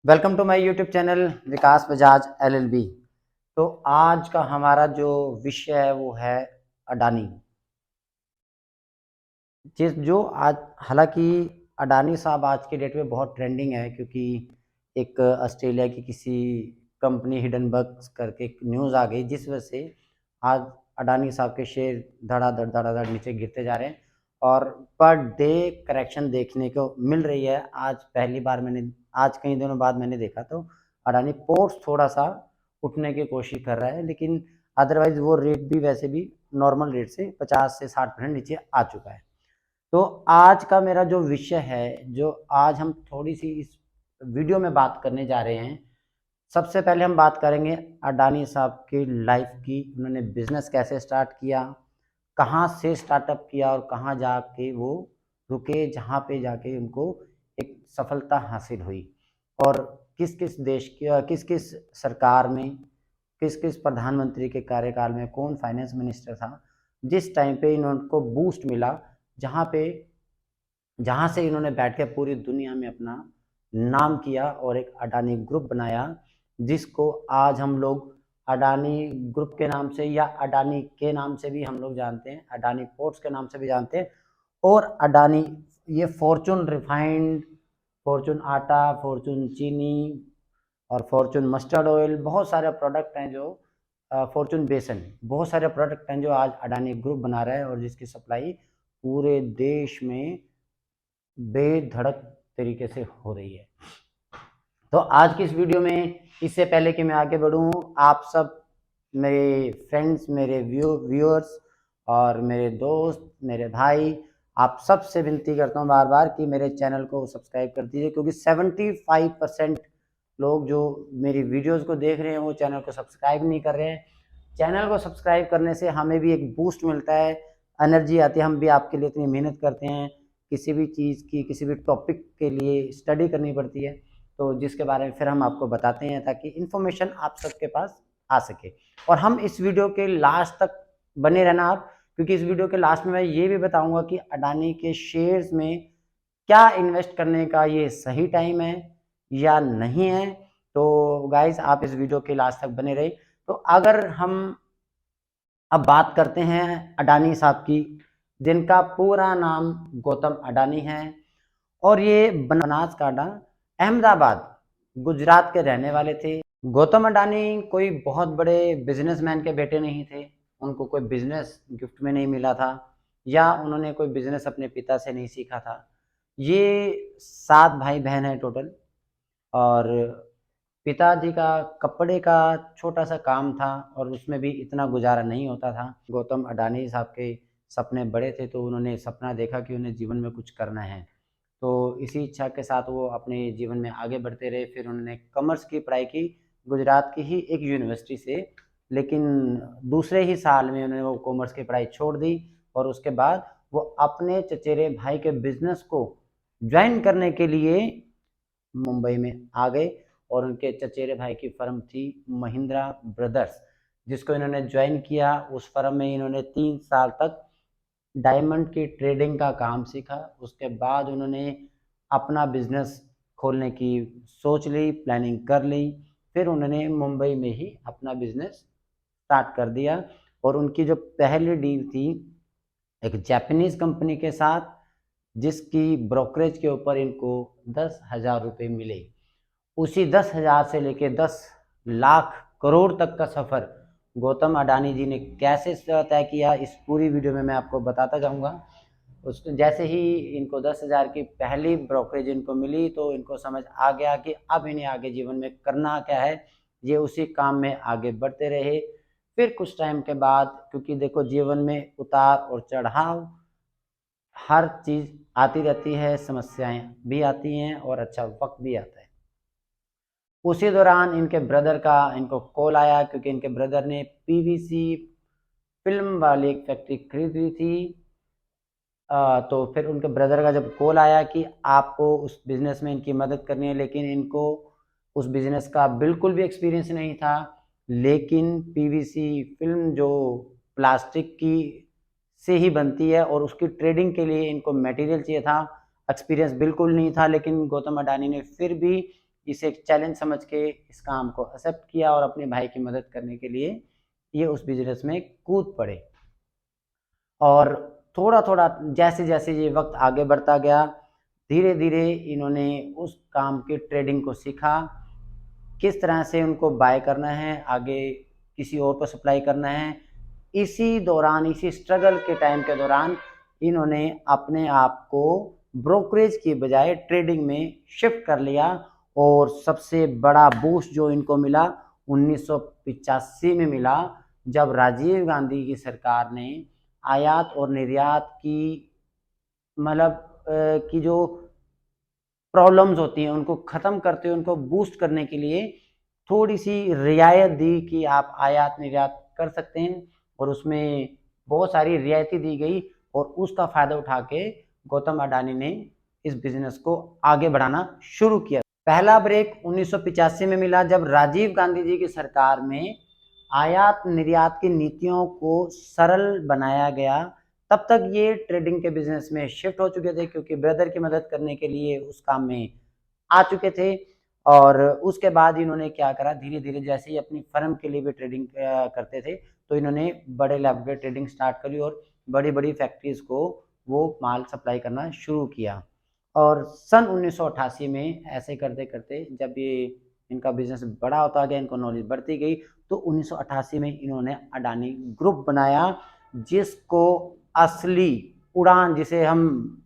Welcome to my YouTube channel Vikas Bajaj LLB. तो आज का हमारा जो विषय है वो है अडानी। जिस जो आज हालांकि अडानी साहब आज के डेट में बहुत ट्रेंडिंग है, क्योंकि एक ऑस्ट्रेलिया की किसी कंपनी हिडनबर्ग करके एक न्यूज़ आ गई, जिस वजह से आज अडानी साहब के शेयर धड़ाधड़ नीचे गिरते जा रहे हैं और पर डे करेक्शन देखने को मिल रही है। आज कई दिनों बाद मैंने देखा तो अडानी पोर्ट्स थोड़ा सा उठने की कोशिश कर रहा है, लेकिन अदरवाइज वो रेट भी वैसे भी नॉर्मल रेट से 50 से 60% नीचे आ चुका है। तो आज का मेरा जो विषय है, जो आज हम थोड़ी सी इस वीडियो में बात करने जा रहे हैं, सबसे पहले हम बात करेंगे अडानी साहब की लाइफ की। उन्होंने बिजनेस कैसे स्टार्ट किया, कहाँ से स्टार्टअप किया और कहाँ जाके वो रुके, जहाँ पे जाके उनको एक सफलता हासिल हुई, और किस किस देश की किस किस सरकार में, किस किस प्रधानमंत्री के कार्यकाल में कौन फाइनेंस मिनिस्टर था, जिस टाइम पे इनको बूस्ट मिला, जहाँ जहाँ से इन्होंने बैठ के पूरी दुनिया में अपना नाम किया और एक अडानी ग्रुप बनाया, जिसको आज हम लोग अडानी ग्रुप के नाम से या अडानी के नाम से भी हम लोग जानते हैं, अडानी पोर्ट्स के नाम से भी जानते हैं। और अडानी ये फॉर्चून रिफाइंड, फॉर्चून आटा, फॉर्चून चीनी और फॉर्चून मस्टर्ड ऑयल, बहुत सारे प्रोडक्ट हैं जो फॉर्चून बेसन, बहुत सारे प्रोडक्ट हैं जो आज अडानी ग्रुप बना रहा है और जिसकी सप्लाई पूरे देश में बेधड़क तरीके से हो रही है। तो आज की इस वीडियो में, इससे पहले कि मैं आगे बढ़ूं, आप सब मेरे फ्रेंड्स, मेरे व्यूअर्स और मेरे दोस्त, मेरे भाई, आप सब से विनती करता हूं बार बार कि मेरे चैनल को सब्सक्राइब कर दीजिए, क्योंकि 75% लोग जो मेरी वीडियोस को देख रहे हैं वो चैनल को सब्सक्राइब नहीं कर रहे हैं। चैनल को सब्सक्राइब करने से हमें भी एक बूस्ट मिलता है, एनर्जी आती है। हम भी आपके लिए इतनी मेहनत करते हैं, किसी भी चीज़ की, किसी भी टॉपिक के लिए स्टडी करनी पड़ती है, तो जिसके बारे में फिर हम आपको बताते हैं ताकि इन्फॉर्मेशन आप सबके पास आ सके। और हम इस वीडियो के लास्ट तक बने रहना आप, क्योंकि इस वीडियो के लास्ट में मैं ये भी बताऊंगा कि अडानी के शेयर्स में क्या इन्वेस्ट करने का ये सही टाइम है या नहीं है। तो गाइज आप इस वीडियो के लास्ट तक बने रहे। तो अगर हम अब बात करते हैं अडानी साहब की, जिनका पूरा नाम गौतम अडानी है और ये बनासकांठा, अहमदाबाद, गुजरात के रहने वाले थे। गौतम अडानी कोई बहुत बड़े बिजनेसमैन के बेटे नहीं थे, उनको कोई बिजनेस गिफ्ट में नहीं मिला था या उन्होंने कोई बिजनेस अपने पिता से नहीं सीखा था। ये 7 भाई बहन है टोटल, और पिताजी का कपड़े का छोटा सा काम था और उसमें भी इतना गुजारा नहीं होता था। गौतम अडानी साहब के सपने बड़े थे, तो उन्होंने सपना देखा कि उन्हें जीवन में कुछ करना है, तो इसी इच्छा के साथ वो अपने जीवन में आगे बढ़ते रहे। फिर उन्होंने कॉमर्स की पढ़ाई की गुजरात की ही एक यूनिवर्सिटी से, लेकिन दूसरे ही साल में उन्होंने वो कॉमर्स की पढ़ाई छोड़ दी और उसके बाद वो अपने चचेरे भाई के बिजनेस को ज्वाइन करने के लिए मुंबई में आ गए, और उनके चचेरे भाई की फर्म थी महिंद्रा ब्रदर्स, जिसको इन्होंने ज्वाइन किया। उस फर्म में इन्होंने 3 साल तक डायमंड की ट्रेडिंग का काम सीखा। उसके बाद उन्होंने अपना बिजनेस खोलने की सोच ली, प्लानिंग कर ली। फिर उन्होंने मुंबई में ही अपना बिजनेस स्टार्ट कर दिया, और उनकी जो पहली डील थी एक जापानीज कंपनी के साथ, जिसकी ब्रोकरेज के ऊपर इनको 10,000 रुपये मिले। उसी 10,000 से लेके 10 लाख करोड़ तक का सफर गौतम अडानी जी ने कैसे तय किया, इस पूरी वीडियो में मैं आपको बताता जाऊंगा। उसको जैसे ही इनको 10,000 की पहली ब्रोकरेज इनको मिली, तो इनको समझ आ गया कि अब इन्हें आगे जीवन में करना क्या है। ये उसी काम में आगे बढ़ते रहे। फिर कुछ टाइम के बाद, क्योंकि देखो जीवन में उतार और चढ़ाव हर चीज़ आती रहती है, समस्याएं भी आती हैं और अच्छा वक्त भी आता है। उसी दौरान इनके ब्रदर का इनको कॉल आया, क्योंकि इनके ब्रदर ने पीवीसी फिल्म वाली एक फैक्ट्री खरीद ली थी। तो फिर उनके ब्रदर का जब कॉल आया कि आपको उस बिज़नेस में इनकी मदद करनी है, लेकिन इनको उस बिज़नेस का बिल्कुल भी एक्सपीरियंस नहीं था। लेकिन पीवीसी फिल्म जो प्लास्टिक की से ही बनती है और उसकी ट्रेडिंग के लिए इनको मटेरियल चाहिए था, एक्सपीरियंस बिल्कुल नहीं था। लेकिन गौतम अडानी ने फिर भी इसे एक चैलेंज समझ के इस काम को एक्सेप्ट किया और अपने भाई की मदद करने के लिए ये उस बिजनेस में कूद पड़े। और थोड़ा थोड़ा जैसे जैसे ये वक्त आगे बढ़ता गया, धीरे धीरे इन्होंने उस काम की ट्रेडिंग को सीखा, किस तरह से उनको बाय करना है, आगे किसी और को सप्लाई करना है। इसी दौरान, इसी स्ट्रगल के टाइम के दौरान इन्होंने अपने आप को ब्रोकरेज की बजाय ट्रेडिंग में शिफ्ट कर लिया। और सबसे बड़ा बूस्ट जो इनको मिला 1985 में मिला, जब राजीव गांधी की सरकार ने आयात और निर्यात की मतलब की जो प्रॉब्लम्स होती हैं उनको ख़त्म करते हुए उनको बूस्ट करने के लिए थोड़ी सी रियायत दी कि आप आयात निर्यात कर सकते हैं, और उसमें बहुत सारी रियायतें दी गई और उसका फ़ायदा उठा के गौतम अडानी ने इस बिज़नेस को आगे बढ़ाना शुरू किया। पहला ब्रेक 1985 में मिला, जब राजीव गांधी जी की सरकार में आयात निर्यात की नीतियों को सरल बनाया गया। तब तक ये ट्रेडिंग के बिजनेस में शिफ्ट हो चुके थे, क्योंकि ब्रदर की मदद करने के लिए उस काम में आ चुके थे। और उसके बाद इन्होंने क्या करा, धीरे धीरे जैसे ही अपनी फर्म के लिए भी ट्रेडिंग करते थे, तो इन्होंने बड़े लेवल पे ट्रेडिंग स्टार्ट करी और बड़ी बड़ी फैक्ट्रीज को वो माल सप्लाई करना शुरू किया। और सन 1988 में ऐसे करते करते जब ये इनका बिजनेस बड़ा होता गया, इनको नॉलेज बढ़ती गई, तो 1988 में इन्होंने अडानी ग्रुप बनाया, जिसको असली उड़ान, जिसे हम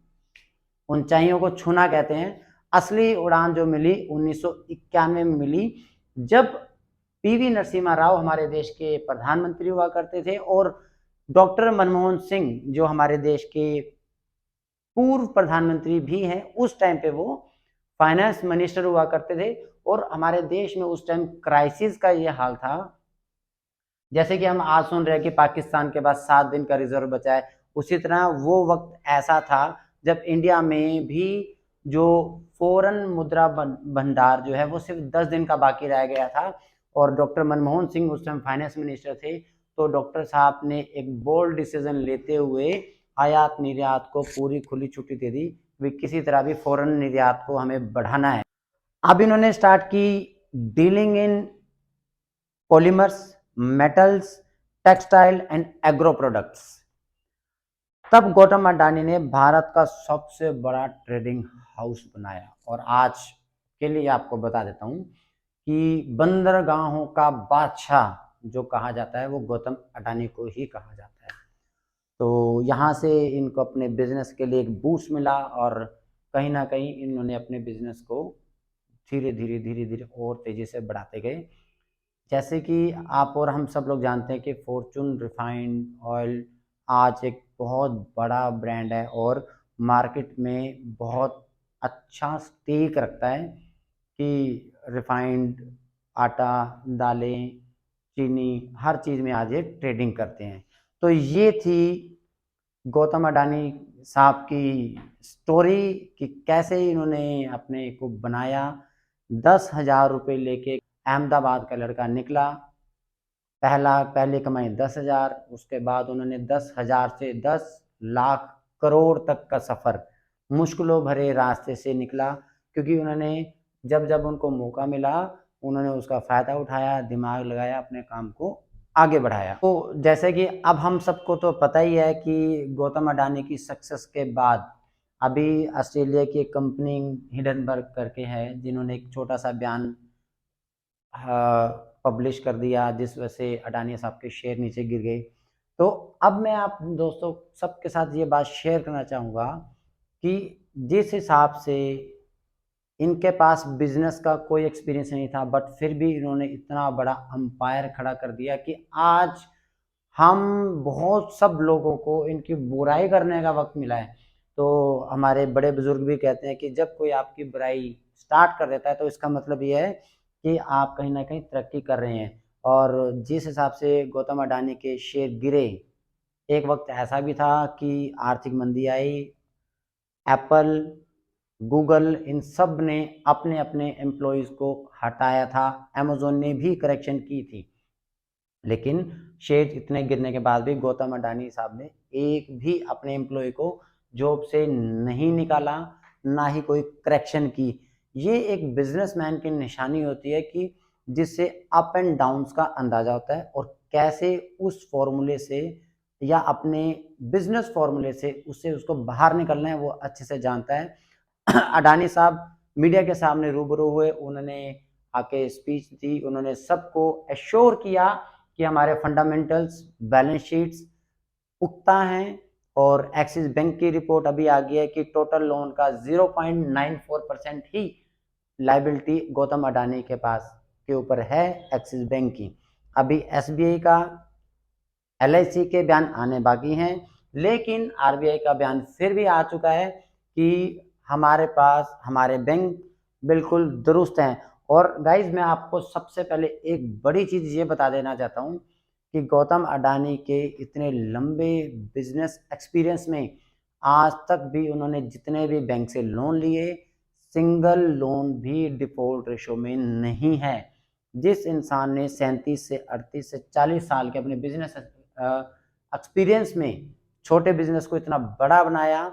ऊंचाइयों को छूना कहते हैं, असली उड़ान जो मिली 1991 में मिली, जब पीवी नरसिम्हा राव हमारे देश के प्रधानमंत्री हुआ करते थे और डॉक्टर मनमोहन सिंह जो हमारे देश के पूर्व प्रधानमंत्री भी हैं, उस टाइम पे वो फाइनेंस मिनिस्टर हुआ करते थे। और हमारे देश में उस टाइम क्राइसिस का ये हाल था, जैसे कि हम आज सुन रहे हैं कि पाकिस्तान के पास 7 दिन का रिजर्व बचा है, उसी तरह वो वक्त ऐसा था जब इंडिया में भी जो फॉरेन मुद्रा भंडार जो है वो सिर्फ 10 दिन का बाकी रह गया था। और डॉक्टर मनमोहन सिंह उस टाइम फाइनेंस मिनिस्टर थे, तो डॉक्टर साहब ने एक बोल्ड डिसीजन लेते हुए आयात निर्यात को पूरी खुली छुट्टी दे दी, भी किसी तरह भी फॉरेन निर्यात को हमें बढ़ाना है। अब इन्होंने स्टार्ट की dealing in polymers, metals, textile and agro products. तब गौतम अडानी ने भारत का सबसे बड़ा ट्रेडिंग हाउस बनाया। और आज के लिए आपको बता देता हूं कि बंदरगाहों का बादशाह जो कहा जाता है वो गौतम अडानी को ही कहा जाता है। तो यहाँ से इनको अपने बिजनेस के लिए एक बूस्ट मिला और कहीं ना कहीं इन्होंने अपने बिजनेस को धीरे धीरे धीरे धीरे और तेज़ी से बढ़ाते गए। जैसे कि आप और हम सब लोग जानते हैं कि फॉर्चून रिफाइंड ऑयल आज एक बहुत बड़ा ब्रांड है और मार्केट में बहुत अच्छा स्टेक रखता है कि रिफाइंड आटा, दालें, चीनी, हर चीज़ में आज ये ट्रेडिंग करते हैं। तो ये थी गौतम अडानी साहब की स्टोरी कि कैसे इन्होंने अपने को बनाया। 10,000 रुपये लेके अहमदाबाद का लड़का निकला, पहले कमाई 10,000, उसके बाद उन्होंने 10,000 से 10 लाख करोड़ तक का सफ़र मुश्किलों भरे रास्ते से निकला, क्योंकि उन्होंने जब जब उनको मौका मिला उन्होंने उसका फ़ायदा उठाया, दिमाग लगाया, अपने काम को आगे बढ़ाया। तो जैसे कि अब हम सबको तो पता ही है कि गौतम अडानी की सक्सेस के बाद अभी ऑस्ट्रेलिया की एक कंपनी हिडनबर्ग करके है, जिन्होंने एक छोटा सा बयान पब्लिश कर दिया, जिस वजह से अडानी साहब के शेयर नीचे गिर गए। तो अब मैं आप दोस्तों सबके साथ ये बात शेयर करना चाहूँगा कि जिस हिसाब से इनके पास बिजनेस का कोई एक्सपीरियंस नहीं था, बट फिर भी इन्होंने इतना बड़ा अंपायर खड़ा कर दिया कि आज हम बहुत सब लोगों को इनकी बुराई करने का वक्त मिला है। तो हमारे बड़े बुजुर्ग भी कहते हैं कि जब कोई आपकी बुराई स्टार्ट कर देता है तो इसका मतलब ये है कि आप कहीं ना कहीं तरक्की कर रहे हैं। और जिस हिसाब से गौतम अडानी के शेयर गिरे, एक वक्त ऐसा भी था कि आर्थिक मंदी आई, एप्पल, गूगल, इन सब ने अपने अपने एम्प्लॉयज़ को हटाया था, अमेज़न ने भी करेक्शन की थी, लेकिन शेयर इतने गिरने के बाद भी गौतम अडानी साहब ने एक भी अपने एम्प्लॉय को जॉब से नहीं निकाला, ना ही कोई करेक्शन की। ये एक बिजनेसमैन की निशानी होती है कि जिससे अप एंड डाउन्स का अंदाजा होता है और कैसे उस फॉर्मूले से या अपने बिजनेस फॉर्मूले से उससे उसको बाहर निकलना है, वो अच्छे से जानता है। अडानी साहब मीडिया के सामने रूबरू हुए, उन्होंने आके स्पीच दी, उन्होंने सबको एश्योर किया कि हमारे फंडामेंटल्स, बैलेंस शीट्स पुख्ता हैं और एक्सिस बैंक की रिपोर्ट अभी आ गई है कि टोटल लोन का 0.94% ही लाइबिलिटी गौतम अडानी के पास के ऊपर है एक्सिस बैंक की। अभी एसबीआई का, एलआईसी के बयान आने बाकी हैं, लेकिन आरबीआई का बयान फिर भी आ चुका है कि हमारे पास हमारे बैंक बिल्कुल दुरुस्त हैं। और गाइज मैं आपको सबसे पहले एक बड़ी चीज़ ये बता देना चाहता हूँ कि गौतम अडानी के इतने लंबे बिजनेस एक्सपीरियंस में आज तक भी उन्होंने जितने भी बैंक से लोन लिए, सिंगल लोन भी डिफॉल्ट रेशो में नहीं है। जिस इंसान ने 37 से 38 से 40 साल के अपने बिजनेस एक्सपीरियंस में छोटे बिजनेस को इतना बड़ा बनाया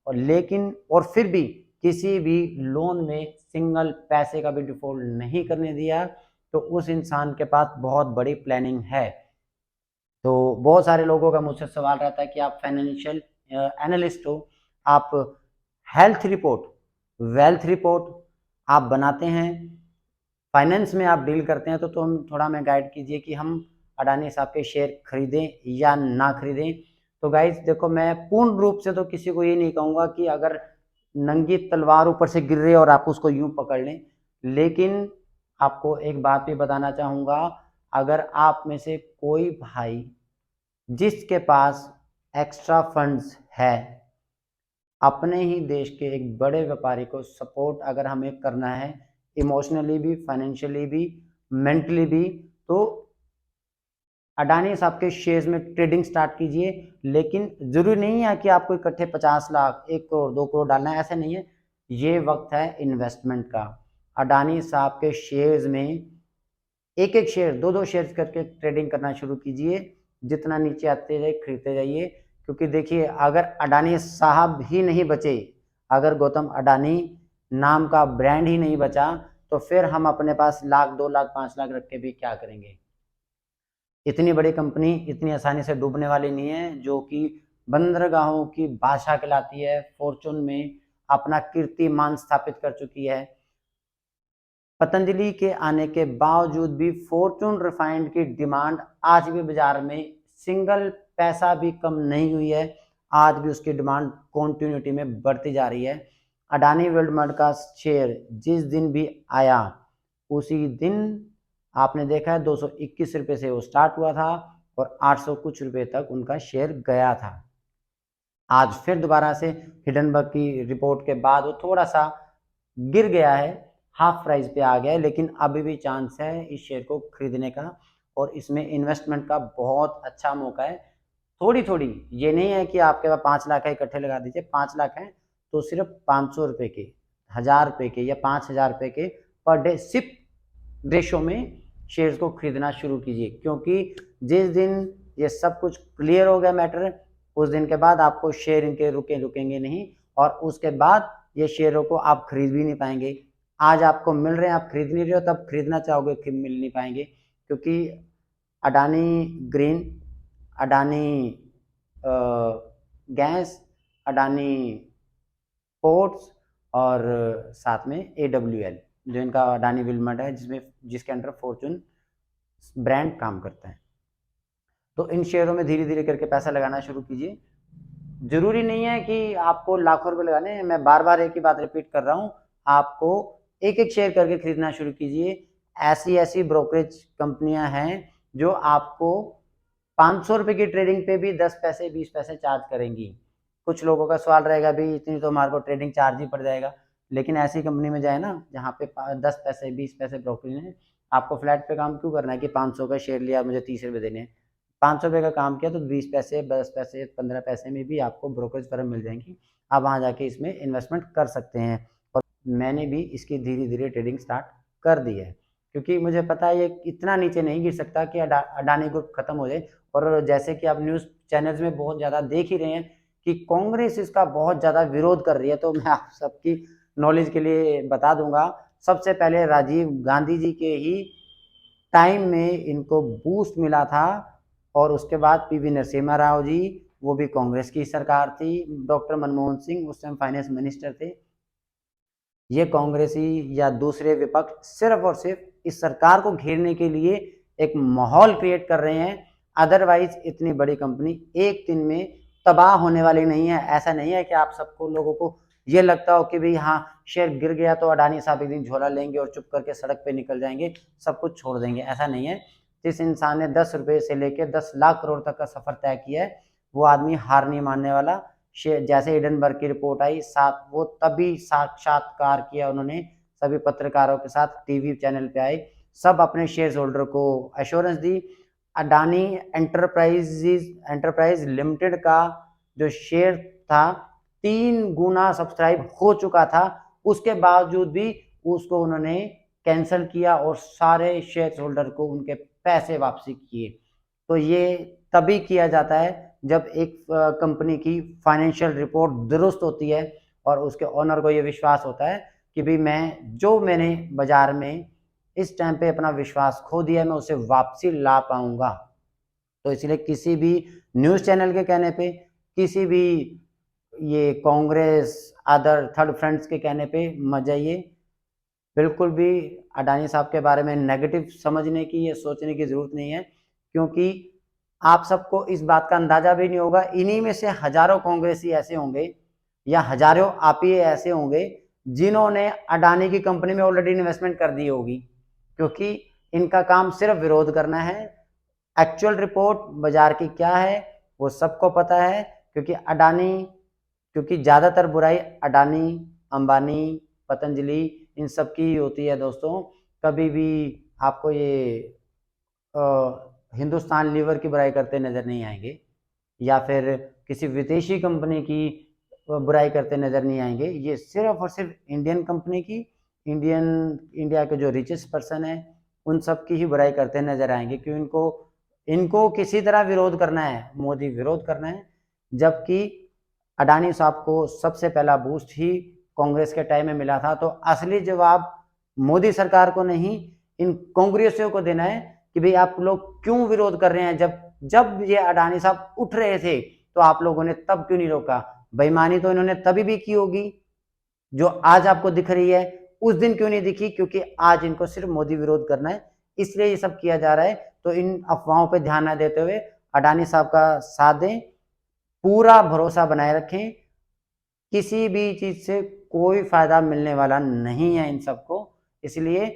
और फिर भी किसी भी लोन में सिंगल पैसे का भी डिफॉल्ट नहीं करने दिया, तो उस इंसान के पास बहुत बड़ी प्लानिंग है। तो बहुत सारे लोगों का मुझसे सवाल रहता है कि आप फाइनेंशियल एनालिस्ट हो, आप हेल्थ रिपोर्ट, वेल्थ रिपोर्ट आप बनाते हैं, फाइनेंस में आप डील करते हैं, तो हम थोड़ा हमें गाइड कीजिए कि हम अडानी साहब के शेयर खरीदें या ना खरीदें। तो गाइज देखो, मैं पूर्ण रूप से तो किसी को ये नहीं कहूँगा कि अगर नंगी तलवार ऊपर से गिर रही है और आप उसको यूं पकड़ लें, लेकिन आपको एक बात भी बताना चाहूँगा, अगर आप में से कोई भाई जिसके पास एक्स्ट्रा फंड्स है, अपने ही देश के एक बड़े व्यापारी को सपोर्ट अगर हमें करना है, इमोशनली भी, फाइनेंशियली भी, मेंटली भी, तो अडानी साहब के शेयर्स में ट्रेडिंग स्टार्ट कीजिए। लेकिन जरूरी नहीं है कि आपको इकट्ठे 50 लाख, 1 करोड़, 2 करोड़ डालना है, ऐसा नहीं है। ये वक्त है इन्वेस्टमेंट का। अडानी साहब के शेयर्स में एक एक शेयर, दो दो शेयर करके ट्रेडिंग करना शुरू कीजिए। जितना नीचे आते जाए खरीदते जाइए, क्योंकि देखिए अगर अडानी साहब ही नहीं बचे, अगर गौतम अडानी नाम का ब्रांड ही नहीं बचा, तो फिर हम अपने पास लाख, 2 लाख, 5 लाख रख के भी क्या करेंगे। इतनी बड़ी कंपनी इतनी आसानी से डूबने वाली नहीं है, जो कि बंदरगाहों की बादशाह कहलाती है, फॉर्चून में अपना कीर्तिमान स्थापित कर चुकी है। पतंजलि के आने के बावजूद भी फॉर्चून रिफाइंड की डिमांड आज भी बाजार में सिंगल पैसा भी कम नहीं हुई है। आज भी उसकी डिमांड कॉन्टिन्यूटी में बढ़ती जा रही है। अडानी वर्ल्ड मार्ट का शेयर जिस दिन भी आया, उसी दिन आपने देखा है 221 रुपये से वो स्टार्ट हुआ था और 800 कुछ रुपये तक उनका शेयर गया था। आज फिर दोबारा से हिडनबर्ग की रिपोर्ट के बाद वो थोड़ा सा गिर गया है, हाफ प्राइस पे आ गया है, लेकिन अभी भी चांस है इस शेयर को खरीदने का और इसमें इन्वेस्टमेंट का बहुत अच्छा मौका है। थोड़ी थोड़ी, ये नहीं है कि आपके पास 5 लाख है इकट्ठे लगा दीजिए। 5 लाख है तो सिर्फ 500 रुपये के, 1000 रुपये के या 5000 रुपये के पर डे सिप रेशो में शेयर्स को खरीदना शुरू कीजिए, क्योंकि जिस दिन ये सब कुछ क्लियर हो गया मैटर, उस दिन के बाद आपको शेयर इनके रुकेंगे नहीं और उसके बाद ये शेयरों को आप खरीद भी नहीं पाएंगे। आज आपको मिल रहे हैं, आप खरीद नहीं रहे हो, तब खरीदना चाहोगे कि मिल नहीं पाएंगे, क्योंकि Adani green, Adani gas, Adani ports और साथ में AWL, जो इनका अडानी विल्मर है, जिसके अंडर फॉर्चून ब्रांड काम करता है। तो इन शेयरों में धीरे धीरे करके पैसा लगाना शुरू कीजिए। जरूरी नहीं है कि आपको लाखों रुपए लगाने हैं, मैं बार बार एक ही बात रिपीट कर रहा हूँ, आपको एक एक शेयर करके खरीदना शुरू कीजिए। ऐसी ऐसी ब्रोकरेज कंपनियां हैं जो आपको 500 रुपए की ट्रेडिंग पे भी 10 पैसे 20 पैसे चार्ज करेंगी। कुछ लोगों का सवाल रहेगा भी इतनी तो हमारे को ट्रेडिंग चार्ज ही पड़ जाएगा, लेकिन ऐसी कंपनी में जाए ना जहाँ पे 10 पैसे 20 पैसे ब्रोकरेज है। आपको फ्लैट पे काम क्यों करना है कि 500 का शेयर लिया मुझे 30 रुपये देने हैं। 500 रुपये का काम किया तो 20 पैसे 10 पैसे 15 पैसे में भी आपको ब्रोकरेज फर्म मिल जाएंगी। आप वहाँ जाके इसमें इन्वेस्टमेंट कर सकते हैं और मैंने भी इसकी धीरे धीरे ट्रेडिंग स्टार्ट कर दी है, क्योंकि मुझे पता है ये इतना नीचे नहीं गिर सकता कि अडानी ग्रुप खत्म हो जाए। और जैसे कि आप न्यूज़ चैनल्स में बहुत ज़्यादा देख ही रहे हैं कि कांग्रेस इसका बहुत ज़्यादा विरोध कर रही है, तो मैं आप सबकी नॉलेज के लिए बता दूंगा। सबसे पहले राजीव गांधी जी के ही टाइम में इनको बूस्ट मिला था, और उसके बाद पीवी नरसिम्हा राव जी, वो भी कांग्रेस की सरकार थी, डॉक्टर मनमोहन सिंह उस टाइम फाइनेंस मिनिस्टर थे। ये कांग्रेसी या दूसरे विपक्ष सिर्फ और सिर्फ इस सरकार को घेरने के लिए एक माहौल क्रिएट कर रहे हैं। अदरवाइज इतनी बड़ी कंपनी एक दिन में तबाह होने वाली नहीं है। ऐसा नहीं है कि आप सबको लोगों को ये लगता हो कि भाई हाँ शेयर गिर गया तो अडानी साहब एक दिन झोला लेंगे और चुप करके सड़क पे निकल जाएंगे, सब कुछ छोड़ देंगे। ऐसा नहीं है। जिस इंसान ने 10 रुपये से लेकर 10 लाख करोड़ तक का सफर तय किया है, वो आदमी हार नहीं मानने वाला। जैसे हिडनबर्ग की रिपोर्ट आई, साथ वो तभी साक्षात्कार किया उन्होंने सभी पत्रकारों के साथ, टीवी चैनल पे आए, सब अपने शेयर होल्डर को एश्योरेंस दी। अडानी एंटरप्राइज लिमिटेड का जो शेयर था 3 गुना सब्सक्राइब हो चुका था, उसके बावजूद भी उसको उन्होंने कैंसिल किया और सारे शेयर होल्डर को उनके पैसे वापसी किए। तो ये तभी किया जाता है जब एक कंपनी की फाइनेंशियल रिपोर्ट दुरुस्त होती है और उसके ओनर को ये विश्वास होता है कि भाई मैंने बाजार में इस टाइम पे अपना विश्वास खो दिया है, मैं उसे वापसी ला पाऊंगा। तो इसलिए किसी भी न्यूज़ चैनल के कहने पे, किसी भी ये कांग्रेस अदर थर्ड फ्रंट्स के कहने पे मत जाइए। बिल्कुल भी अडानी साहब के बारे में नेगेटिव समझने की या सोचने की ज़रूरत नहीं है, क्योंकि आप सबको इस बात का अंदाजा भी नहीं होगा। इन्हीं में से हजारों कांग्रेसी ऐसे होंगे या हजारों आप ही ऐसे होंगे जिन्होंने अडानी की कंपनी में ऑलरेडी इन्वेस्टमेंट कर दी होगी, क्योंकि इनका काम सिर्फ विरोध करना है। एक्चुअल रिपोर्ट बाजार की क्या है वो सबको पता है, क्योंकि ज़्यादातर बुराई अडानी, अंबानी, पतंजलि इन सब की ही होती है दोस्तों। कभी भी आपको ये हिंदुस्तान लीवर की बुराई करते नज़र नहीं आएंगे, या फिर किसी विदेशी कंपनी की बुराई करते नज़र नहीं आएंगे। ये सिर्फ और सिर्फ इंडियन कंपनी की, इंडिया के जो रिचेस्ट पर्सन है उन सब की ही बुराई करते नज़र आएंगे, क्यों इनको किसी तरह विरोध करना है, मोदी विरोध करना है। जबकि अडानी साहब को सबसे पहला बूस्ट ही कांग्रेस के टाइम में मिला था। तो असली जवाब मोदी सरकार को नहीं, इन कांग्रेसियों को देना है कि भाई आप लोग क्यों विरोध कर रहे हैं। जब ये अडानी साहब उठ रहे थे तो आप लोगों ने तब क्यों नहीं रोका। बेईमानी तो इन्होंने तभी भी की होगी जो आज आपको दिख रही है, उस दिन क्यों नहीं दिखी, क्योंकि आज इनको सिर्फ मोदी विरोध करना है, इसलिए ये सब किया जा रहा है। तो इन अफवाहों पर ध्यान न देते हुए अडानी साहब का साथ दें, पूरा भरोसा बनाए रखें। किसी भी चीज से कोई फायदा मिलने वाला नहीं है इन सबको। इसलिए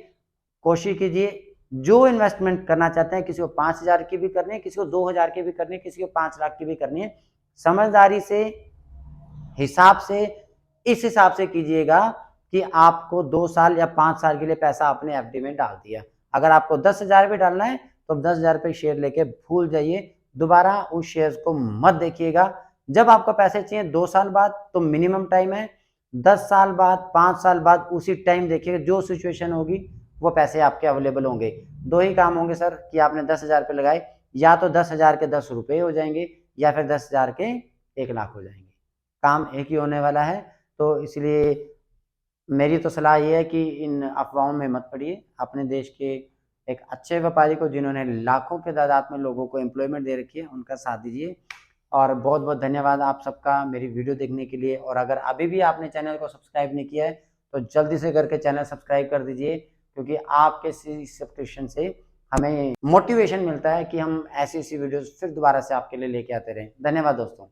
कोशिश कीजिए, जो इन्वेस्टमेंट करना चाहते हैं, किसी को 5,000 की भी करनी है, किसी को 2,000 की भी करनी है, किसी को 5 लाख की भी करनी है, समझदारी से, हिसाब से, इस हिसाब से कीजिएगा कि आपको 2 साल या 5 साल के लिए पैसा अपने एफडी में डाल दिया। अगर आपको 10,000 भी डालना है तो 10,000 रुपये शेयर लेके भूल जाइए, दोबारा उस शेयर को मत देखिएगा। जब आपको पैसे चाहिए 2 साल बाद तो मिनिमम टाइम है, 10 साल बाद, 5 साल बाद उसी टाइम देखिएगा, जो सिचुएशन होगी वो पैसे आपके अवेलेबल होंगे। 2 ही काम होंगे सर कि आपने 10,000 रुपये लगाए, या तो 10,000 के 10 रुपये हो जाएंगे या फिर 10,000 के 1 लाख हो जाएंगे। काम एक ही होने वाला है। तो इसलिए मेरी तो सलाह ये है कि इन अफवाहों में मत पड़िए। अपने देश के एक अच्छे व्यापारी को, जिन्होंने लाखों के तादाद में लोगों को एम्प्लॉयमेंट दे रखी है, उनका साथ दीजिए। और बहुत बहुत धन्यवाद आप सबका मेरी वीडियो देखने के लिए। और अगर अभी भी आपने चैनल को सब्सक्राइब नहीं किया है तो जल्दी से करके चैनल सब्सक्राइब कर दीजिए, क्योंकि आपके सब्सक्रिप्शन से हमें मोटिवेशन मिलता है कि हम ऐसी वीडियोस फिर दोबारा से आपके लिए लेके आते रहें। धन्यवाद दोस्तों।